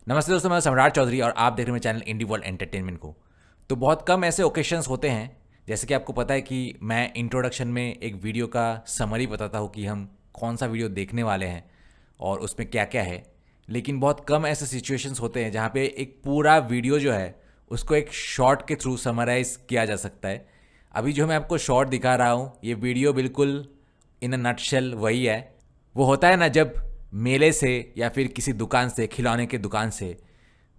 नमस्ते दोस्तों, मैं सम्राट चौधरी और आप देख रहे हैं मेरे चैनल इंडी वर्ल्ड एंटरटेनमेंट को। तो बहुत कम ऐसे ओकेशंस होते हैं, जैसे कि आपको पता है कि मैं इंट्रोडक्शन में एक वीडियो का समरी बताता हूँ कि हम कौन सा वीडियो देखने वाले हैं और उसमें क्या क्या है। लेकिन बहुत कम ऐसे सिचुएशंस होते हैं जहाँ पे एक पूरा वीडियो जो है उसको एक शॉर्ट के थ्रू समराइज़ किया जा सकता है। अभी जो मैं आपको शॉर्ट दिखा रहा हूँ, ये वीडियो बिल्कुल इन अ नटशेल वही है। वो होता है ना, जब मेले से या फिर किसी दुकान से, खिलौने के दुकान से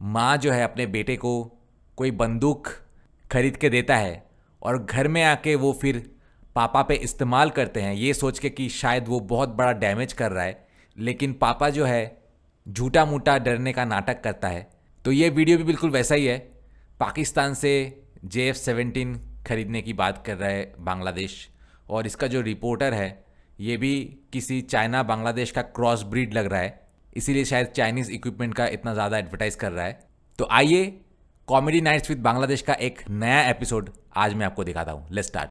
माँ जो है अपने बेटे को कोई बंदूक खरीद के देता है और घर में आके वो फिर पापा पे इस्तेमाल करते हैं ये सोच के कि शायद वो बहुत बड़ा डैमेज कर रहा है, लेकिन पापा जो है झूठा मूठा डरने का नाटक करता है। तो ये वीडियो भी बिल्कुल वैसा ही है। पाकिस्तान से JF-17 खरीदने की बात कर रहा है बांग्लादेश, और इसका जो रिपोर्टर है ये भी किसी चाइना बांग्लादेश का क्रॉस ब्रीड लग रहा है, इसीलिए शायद चाइनीज़ इक्विपमेंट का इतना ज़्यादा एडवर्टाइज कर रहा है। तो आइए कॉमेडी नाइट्स विद बांग्लादेश का एक नया एपिसोड आज मैं आपको दिखाता हूँ। Let's start.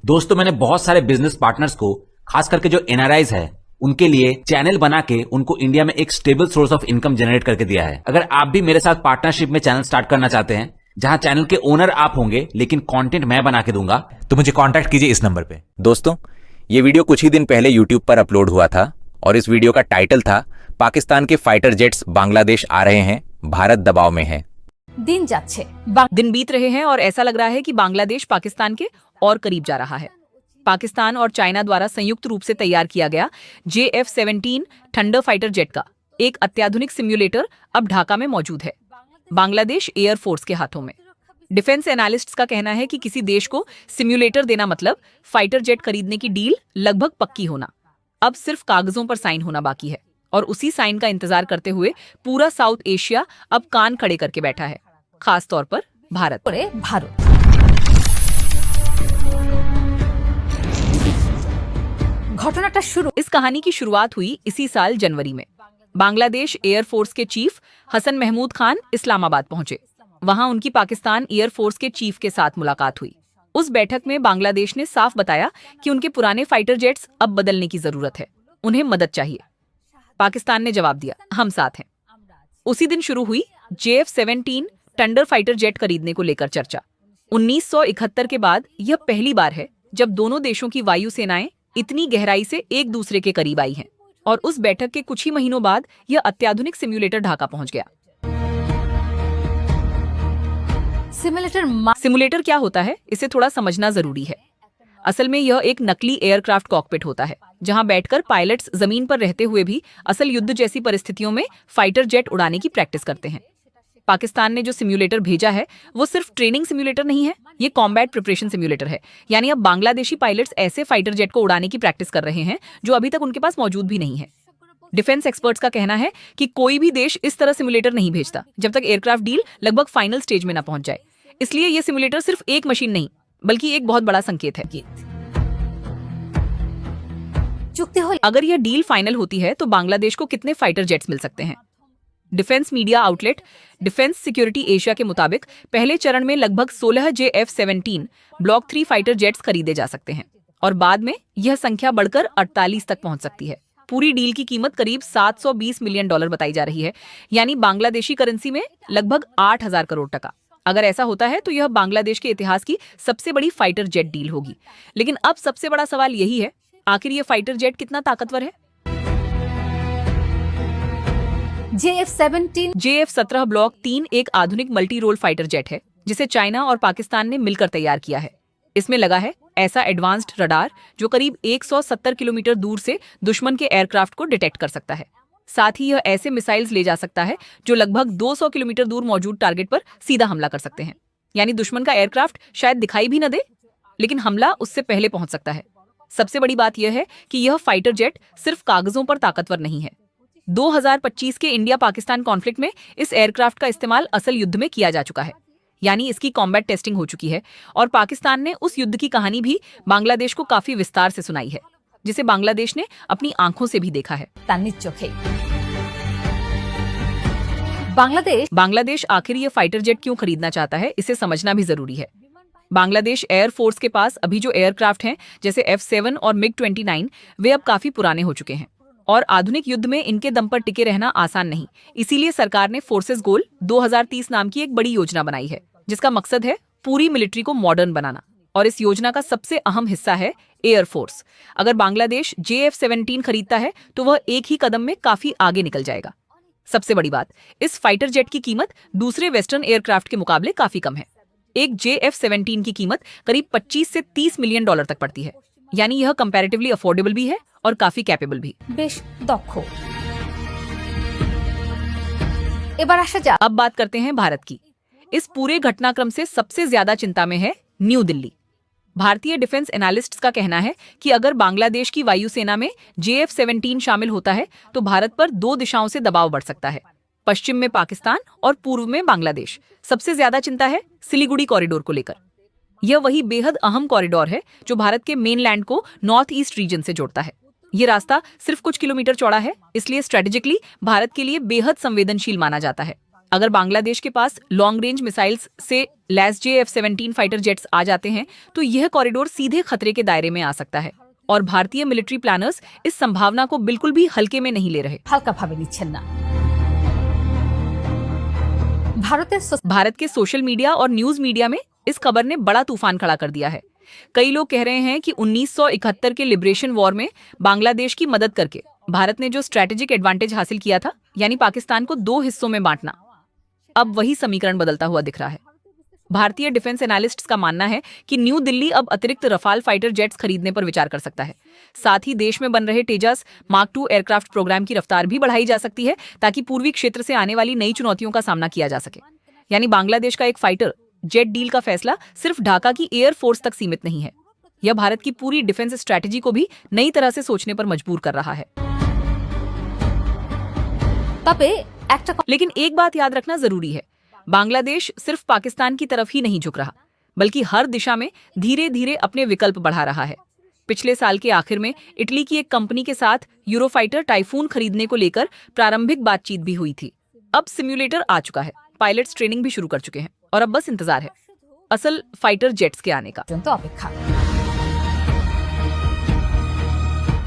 दोस्तों, मैंने बहुत सारे बिजनेस पार्टनर्स को, खास करके जो NRIs है, उनके लिए चैनल बना के उनको इंडिया में एक stable source of income generate करके दिया है। अगर आप भी मेरे साथ पार्टनरशिप में चैनल स्टार्ट करना चाहते हैं, जहां चैनल के ओनर आप होंगे लेकिन कंटेंट मैं बना के दूंगा, तो मुझे कांटेक्ट कीजिए इस नंबर पे। दोस्तों, ये वीडियो कुछ ही दिन पहले YouTube पर अपलोड हुआ था और इस वीडियो का टाइटल था पाकिस्तान के फाइटर जेट्स बांग्लादेश आ रहे हैं, भारत दबाव में है। दिन बीत रहे हैं और ऐसा लग रहा है कि बांग्लादेश पाकिस्तान के और करीब जा रहा है। पाकिस्तान और चाइना द्वारा संयुक्त रूप से तैयार किया गया JF-17 थंडर फाइटर जेट का एक अत्याधुनिक सिम्युलेटर अब ढाका में मौजूद है, बांग्लादेश एयरफोर्स के हाथों में। डिफेंस एनालिस्ट्स का कहना है कि किसी देश को सिम्युलेटर देना मतलब फाइटर जेट खरीदने की डील लगभग पक्की होना। अब सिर्फ कागजों पर साइन होना बाकी है और उसी साइन का इंतजार करते हुए पूरा साउथ एशिया अब कान खड़े करके बैठा है, खास तौर पर भारत। इस कहानी की शुरुआत हुई इसी साल जनवरी में। बांग्लादेश एयरफोर्स के चीफ हसन महमूद खान इस्लामाबाद पहुंचे। वहां उनकी पाकिस्तान एयरफोर्स के चीफ के साथ मुलाकात हुई। उस बैठक में बांग्लादेश ने साफ बताया कि उनके पुराने फाइटर जेट्स अब बदलने की जरूरत है, उन्हें मदद चाहिए। पाकिस्तान ने जवाब दिया, हम साथ हैं। उसी दिन शुरू हुई JF-17 थंडर फाइटर जेट खरीदने को लेकर चर्चा। 1971 के बाद यह पहली बार है जब दोनों देशों की वायु सेनाएं इतनी गहराई से एक दूसरे के करीब आई हैं, और उस बैठक के कुछ ही महीनों बाद यह अत्याधुनिक सिम्युलेटर ढाका पहुंच गया। सिम्युलेटर क्या होता है, इसे थोड़ा समझना जरूरी है। असल में यह एक नकली एयरक्राफ्ट कॉकपिट होता है, जहां बैठकर पायलट्स जमीन पर रहते हुए भी असल युद्ध जैसी परिस्थितियों में फाइटर जेट उड़ाने की प्रैक्टिस करते हैं। पाकिस्तान ने जो सिम्युलेटर भेजा है वो सिर्फ ट्रेनिंग सिम्युलेटर नहीं है, ये कॉम्बैट प्रिपरेशन सिम्युलेटर है। यानी अब बांग्लादेशी पायलट्स ऐसे फाइटर जेट को उड़ाने की प्रैक्टिस कर रहे हैं जो अभी तक उनके पास मौजूद भी नहीं है। डिफेंस एक्सपर्ट्स का कहना है कि कोई भी देश इस तरह सिम्युलेटर नहीं भेजता जब तक एयरक्राफ्ट डील लगभग फाइनल स्टेज में न पहुंच जाए। इसलिए ये सिम्युलेटर सिर्फ एक मशीन नहीं बल्कि एक बहुत बड़ा संकेत है। अगर यह डील फाइनल होती है तो बांग्लादेश को कितने फाइटर जेट्स मिल सकते हैं? Defence media outlet defence security Asia के मुताबिक पहले चरण में लगभग 16 JF-17 ब्लॉक 3 फाइटर जेट्स खरीदे जा सकते हैं और बाद में यह संख्या बढ़कर 48 तक पहुंच सकती है। पूरी डील की कीमत करीब $720 मिलियन बताई जा रही है, यानी बांग्लादेशी करेंसी में लगभग 8,000 करोड़ टका। अगर ऐसा होता है तो यह बांग्लादेश के इतिहास की सबसे बड़ी फाइटर जेट डील होगी। लेकिन अब सबसे बड़ा सवाल यही है, आखिर यह फाइटर जेट कितना ताकतवर है? JF-17 ब्लॉक 3 एक आधुनिक मल्टी रोल फाइटर जेट है जिसे चाइना और पाकिस्तान ने मिलकर तैयार किया है। इसमें लगा है ऐसा एडवांस्ड रडार जो करीब 170 किलोमीटर दूर से दुश्मन के एयरक्राफ्ट को डिटेक्ट कर सकता है। साथ ही यह ऐसे मिसाइल्स ले जा सकता है जो लगभग 200 किलोमीटर दूर मौजूद टारगेट पर सीधा हमला कर सकते हैं। यानी दुश्मन का एयरक्राफ्ट शायद दिखाई भी न दे, लेकिन हमला उससे पहले पहुंच सकता है। सबसे बड़ी बात यह है कि यह फाइटर जेट सिर्फ कागजों पर ताकतवर नहीं है। 2025 के इंडिया पाकिस्तान कॉन्फ्लिक्ट में इस एयरक्राफ्ट का इस्तेमाल असल युद्ध में किया जा चुका है, यानी इसकी कॉम्बैट टेस्टिंग हो चुकी है और पाकिस्तान ने उस युद्ध की कहानी भी बांग्लादेश को काफी विस्तार से सुनाई है, जिसे बांग्लादेश ने अपनी आंखों से भी देखा है। बांग्लादेश आखिर ये फाइटर जेट क्यों खरीदना चाहता है, इसे समझना भी जरूरी है। बांग्लादेश एयरफोर्स के पास अभी जो एयरक्राफ्ट हैं जैसे F-7 और MiG-29 वे अब काफी पुराने हो चुके हैं और आधुनिक युद्ध में इनके दम पर टिके रहना आसान नहीं। इसीलिए सरकार ने फोर्सेस गोल 2030 नाम की एक बड़ी योजना बनाई है जिसका मकसद है पूरी मिलिट्री को मॉडर्न बनाना। और इस योजना का सबसे अहम हिस्सा है एयरफोर्स। अगर बांग्लादेश JF-17 खरीदता है तो वह एक ही कदम में काफी आगे निकल जाएगा। सबसे बड़ी बात, इस फाइटर जेट की कीमत दूसरे वेस्टर्न एयरक्राफ्ट के मुकाबले काफी कम है। एक JF-17 की कीमत करीब 25 से 30 मिलियन डॉलर तक पड़ती है, यानी यह कंपैरेटिवली अफोर्डेबल भी है और काफी कैपेबल भी। বেশ দক্ষ। এবার আসা যাক अब बात करते हैं भारत की। इस पूरे घटनाक्रम से सबसे ज्यादा चिंता में है न्यू दिल्ली। भारतीय डिफेंस एनालिस्ट्स का कहना है कि अगर बांग्लादेश की वायुसेना में JF-17 शामिल होता है तो भारत पर 2 दिशाओं से दबाव बढ़ सकता है, पश्चिम में पाकिस्तान और पूर्व में बांग्लादेश। सबसे ज्यादा चिंता है सिलीगुड़ी कॉरिडोर को लेकर। यह वही बेहद अहम कॉरिडोर है जो भारत के मेनलैंड को नॉर्थ ईस्ट रीजन से जोड़ता है। ये रास्ता सिर्फ कुछ किलोमीटर चौड़ा है, इसलिए स्ट्रेटेजिकली भारत के लिए बेहद संवेदनशील माना जाता है। अगर बांग्लादेश के पास लॉन्ग रेंज मिसाइल्स से लैस JF-17 फाइटर जेट्स आ जाते हैं तो यह कॉरिडोर सीधे खतरे के दायरे में आ सकता है और भारतीय मिलिट्री प्लानर्स इस संभावना को बिल्कुल भी हल्के में नहीं ले रहे। হালকাভাবে নিচ্ছেন না। भारत के सोशल मीडिया और न्यूज मीडिया में इस खबर ने बड़ा तूफान खड़ा कर दिया है। कई लोग कह रहे हैं कि 1971 के लिबरेशन वॉर में बांग्लादेश की मदद करके भारत ने जो स्ट्रेटेजिक एडवांटेज हासिल किया था, यानी पाकिस्तान को 2 हिस्सों में बांटना, अब वही समीकरण बदलता हुआ दिख रहा है। भारतीय डिफेंस एनालिस्ट्स का मानना है कि न्यू दिल्ली अब अतिरिक्त रफाल फाइटर जेट्स खरीदने पर विचार कर सकता है। साथ ही देश में बन रहे तेजस मार्क 2 एयरक्राफ्ट प्रोग्राम की रफ्तार भी बढ़ाई जा सकती है ताकि पूर्वी क्षेत्र से आने वाली नई चुनौतियों का सामना किया जा सके। यानी बांग्लादेश का एक फाइटर जेट डील का फैसला सिर्फ ढाका की एयरफोर्स तक सीमित नहीं है, यह भारत की पूरी डिफेंस स्ट्रैटेजी को भी नई तरह से सोचने पर मजबूर कर रहा है। তবে একটা लेकिन एक बात याद रखना जरूरी है, बांग्लादेश सिर्फ पाकिस्तान की तरफ ही नहीं झुक रहा, बल्कि हर दिशा में धीरे धीरे अपने विकल्प बढ़ा रहा है। पिछले साल के आखिर में इटली की एक कंपनी के साथ यूरोफाइटर टाइफून खरीदने को लेकर प्रारंभिक बातचीत भी हुई थी। अब सिम्युलेटर आ चुका है, पायलट्स ट्रेनिंग भी शुरू कर चुके हैं और अब बस इंतजार है असल फाइटर जेट्स के आने का। পর্যন্ত অপেক্ষা।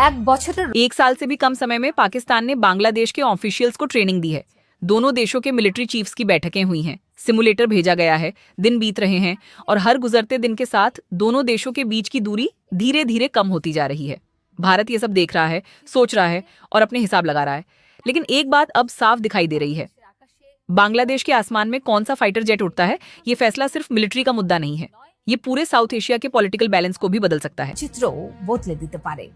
এক বছরের 1 साल से भी कम समय में पाकिस्तान ने बांग्लादेश के ऑफिशियल्स को ट्रेनिंग दी है। दोनों देशों के मिलिट्री चीफ्स की बैठकें हुई हैं, सिमुलेटर भेजा गया है, दिन बीत रहे हैं और हर गुजरते दिन के साथ दोनों देशों के बीच की दूरी धीरे धीरे कम होती जा रही है। भारत ये सब देख रहा है, सोच रहा है और अपने हिसाब लगा रहा है। लेकिन एक बात अब साफ दिखाई दे रही है, बांग्लादेश के आसमान में कौन सा फाइटर जेट उड़ता है ये फैसला सिर्फ मिलिट्री का मुद्दा नहीं है, ये पूरे साउथ एशिया के पॉलिटिकल बैलेंस को भी बदल सकता है। চিত্র বদলে দিতে পারে।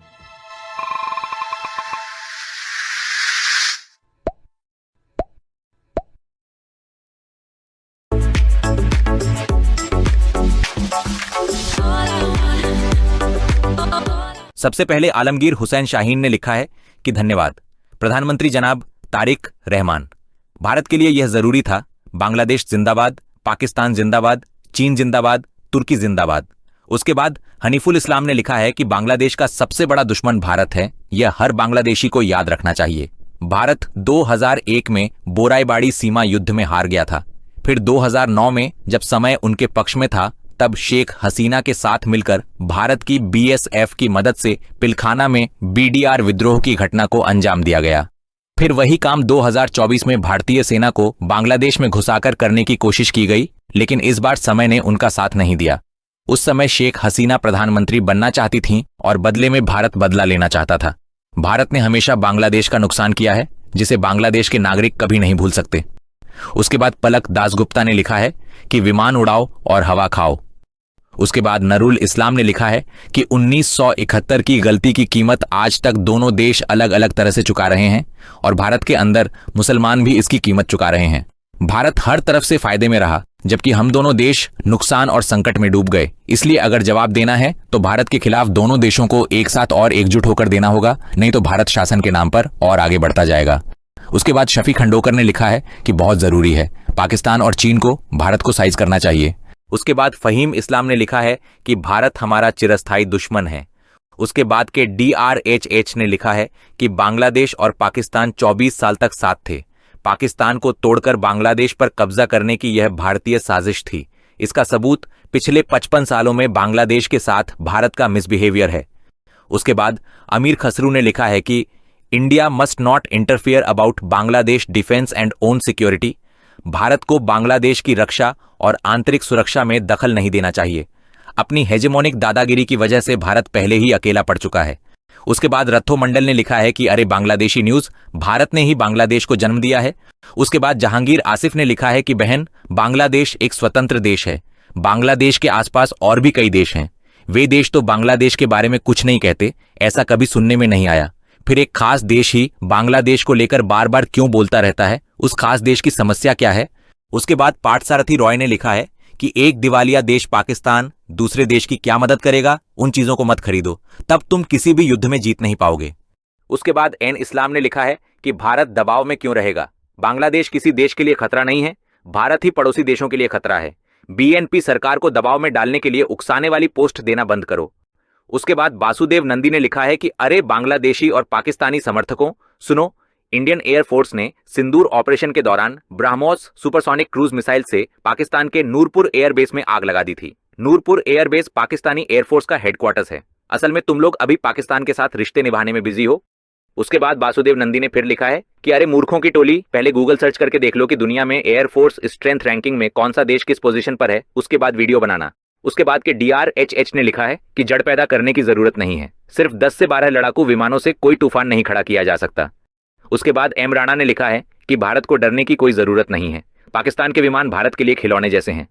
सबसे पहले आलमगीर हुसैन शाहीन ने लिखा है कि धन्यवाद प्रधानमंत्री जनाब तारिक रहमान। भारत के लिए यह जरूरी था। बांग्लादेश जिंदाबाद, पाकिस्तान जिंदाबाद, चीन जिंदाबाद, तुर्की जिंदाबाद। उसके बाद हनीफुल इस्लाम ने लिखा है कि बांग्लादेश का सबसे बड़ा दुश्मन भारत है, यह हर बांग्लादेशी को याद रखना चाहिए। भारत 2001 में बोराईबाड़ी सीमा युद्ध में हार गया था। फिर 2009 में जब समय उनके पक्ष में था तब शेख हसीना के साथ मिलकर भारत की BSF की मदद से पिलखाना में BDR विद्रोह की घटना को अंजाम दिया गया। फिर वही काम 2024 में भारतीय सेना को बांग्लादेश में घुसाकर करने की कोशिश की गई, लेकिन इस बार समय ने उनका साथ नहीं दिया। उस समय शेख हसीना प्रधानमंत्री बनना चाहती थीं और बदले में भारत बदला लेना चाहता था। भारत ने हमेशा बांग्लादेश का नुकसान किया है, जिसे बांग्लादेश के नागरिक कभी नहीं भूल सकते। उसके बाद पलक दासगुप्ता ने लिखा है कि विमान उड़ाओ और हवा खाओ। उसके बाद नरुल इस्लाम ने लिखा है कि 1971 की गलती की कीमत आज तक दोनों देश अलग अलग तरह से चुका रहे हैं और भारत के अंदर मुसलमान भी इसकी कीमत चुका रहे हैं। भारत हर तरफ से फायदे में रहा, जबकि हम दोनों देश नुकसान और संकट में डूब गए। इसलिए अगर जवाब देना है तो भारत के खिलाफ दोनों देशों को एक साथ और एकजुट होकर देना होगा, नहीं तो भारत शासन के नाम पर और आगे बढ़ता जाएगा। उसके बाद शफी खंडोकर ने लिखा है कि बहुत जरूरी है, पाकिस्तान और चीन को भारत को साइज करना चाहिए। उसके बाद फहीम इस्लाम ने लिखा है कि भारत हमारा चिरस्थायी दुश्मन है। उसके बाद के DRHH ने लिखा है कि बांग्लादेश और पाकिस्तान 24 साल तक साथ थे। पाकिस्तान को तोड़कर बांग्लादेश पर कब्जा करने की यह भारतीय साजिश थी। इसका सबूत पिछले 55 सालों में बांग्लादेश के साथ भारत का मिसबिहेवियर है। उसके बाद अमीर खसरू ने लिखा है कि India must not interfere about Bangladesh defence and own security. Bharat को बांग्लादेश की रक्षा और आंतरिक सुरक्षा में दखल नहीं देना चाहिए। अपनी हेजेमोनिक दादागिरी की वजह से भारत पहले ही अकेला पड़ चुका है। उसके बाद रत्थो मंडल ने लिखा है कि अरे बांग्लादेशी न्यूज, भारत ने ही बांग्लादेश को जन्म दिया है। उसके बाद जहांगीर आसिफ ने लिखा है कि बहन, बांग्लादेश एक स्वतंत्र देश है। बांग्लादेश के आसपास और भी कई देश हैं। वे देश तो बांग्लादेश के बारे में कुछ नहीं कहते, ऐसा कभी सुनने में नहीं आया। फिर एक खास देश ही बांग्लादेश को लेकर बार बार क्यों बोलता रहता है? उस खास देश की समस्या क्या है? उसके बाद पार्थसारथी रॉय ने लिखा है कि एक दिवालिया देश पाकिस्तान दूसरे देश की क्या मदद करेगा? उन चीजों को मत खरीदो, तब तुम किसी भी युद्ध में जीत नहीं पाओगे। उसके बाद एन इस्लाम ने लिखा है कि भारत दबाव में क्यों रहेगा? बांग्लादेश किसी देश के लिए खतरा नहीं है, भारत ही पड़ोसी देशों के लिए खतरा है। बीएनपी सरकार को दबाव में डालने के लिए उकसाने वाली पोस्ट देना बंद करो। उसके बाद वासुदेव नंदी ने लिखा है कि अरे बांग्लादेशी और पाकिस्तानी समर्थकों, सुनो, इंडियन एयरफोर्स ने सिंदूर ऑपरेशन के दौरान ब्रह्मोस सुपरसोनिक क्रूज मिसाइल से पाकिस्तान के नूरपुर एयरबेस में आग लगा दी थी। नूरपुर एयरबेस पाकिस्तानी एयरफोर्स का हेडक्वार्टर्स है। असल में तुम लोग अभी पाकिस्तान के साथ रिश्ते निभाने में बिजी हो। उसके बाद वासुदेव नंदी ने फिर लिखा है कि अरे मूर्खों की टोली, पहले गूगल सर्च करके देख लो कि दुनिया में एयरफोर्स स्ट्रेंथ रैंकिंग में कौन सा देश किस पोजीशन पर है, उसके बाद वीडियो बनाना। उसके बाद के DRHH ने लिखा है कि जड़ पैदा करने की जरूरत नहीं है, सिर्फ 10 से 12 लड़ाकू विमानों से कोई तूफान नहीं खड़ा किया जा सकता। उसके बाद एम राणा ने लिखा है कि भारत को डरने की कोई जरूरत नहीं है, पाकिस्तान के विमान भारत के लिए खिलौने जैसे हैं।